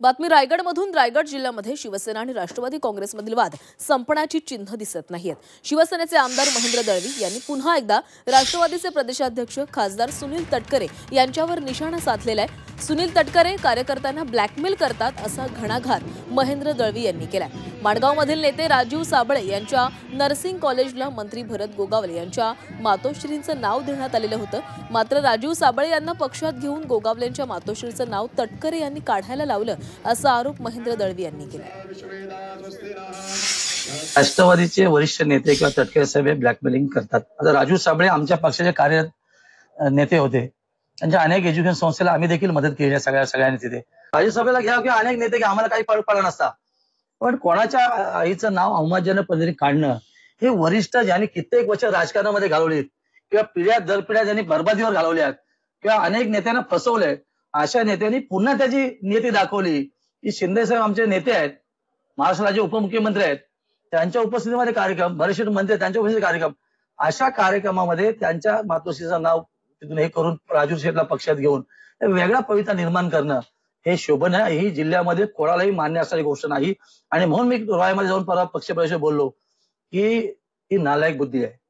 बातमी रायगडमधून. रायगड जिल्ह्यामध्ये शिवसेना आणि राष्ट्रवादी काँग्रेसमधील वाद संपण्याची चिन्ह दिसत नाहीत. शिवसेनेचे आमदार महेंद्र दळवी यांनी पुन्हा एकदा राष्ट्रवादीचे प्रदेशाध्यक्ष खासदार सुनील तटकरे यांच्यावर निशाणा साधलेला आहे. सुनील तटकरे कार्यकर्त्यांना ब्लॅकमेल करतात असा घणाघात महेंद्र दळवी यांनी केलाय. माडगावमधील नेते राजीव साबळे यांच्या नर्सिंग कॉलेजला मंत्री भरत गोगावले यांच्या मातोश्रींचं नाव देण्यात आलेलं होतं. मात्र राजीव साबळे यांना पक्षात घेऊन गोगावलेंच्या मातोश्रीचं नाव तटकरे यांनी काढायला लावलं असा आरोप महेंद्र दळवी यांनी केला. राष्ट्रवादीचे वरिष्ठ नेते किंवा तटकरे साहेब ब्लॅकमेलिंग करतात. आता राजू साबळे आमच्या पक्षाचे कार्य नेते होते. त्यांच्या अनेक एज्युकेशन संस्थेला आम्ही देखील मदत केली आहे. सगळ्यांनी तिथे राजू साबळेला घ्या किंवा अनेक नेते घ्या, आम्हाला काही फरक पडला नसता. पण कोणाच्या आईचं नाव अवमानजनक पद्धतीने काढणं हे वरिष्ठ ज्यांनी कित्येक वर्ष राजकारणामध्ये घालवलीत किंवा पिढ्या दर पिढ्या ज्यांनी बर्बादीवर घालवल्यात किंवा अनेक नेत्यांना फसवलंय, अशा नेत्यांनी पुन्हा त्याची नीती दाखवली की शिंदे साहेब आमचे नेते आहेत, महाराष्ट्र राज्य उपमुख्यमंत्री आहेत, त्यांच्या उपस्थितीमध्ये कार्यक्रम, बरेचसे मंत्री त्यांच्या उपस्थितीत कार्यक्रम, अशा कार्यक्रमामध्ये त्यांच्या मातोश्रीचं नाव तिथून हे करून राजू शेठला पक्षात घेऊन वेगळा पवित्रा निर्माण करणं हे शोभन आहे. ही जिल्ह्यामध्ये कोणालाही मान्य असणारी गोष्ट नाही. आणि म्हणून मी रोहामध्ये जाऊन परवा पक्षप्रवेश बोललो की ही नालायक बुद्धी आहे.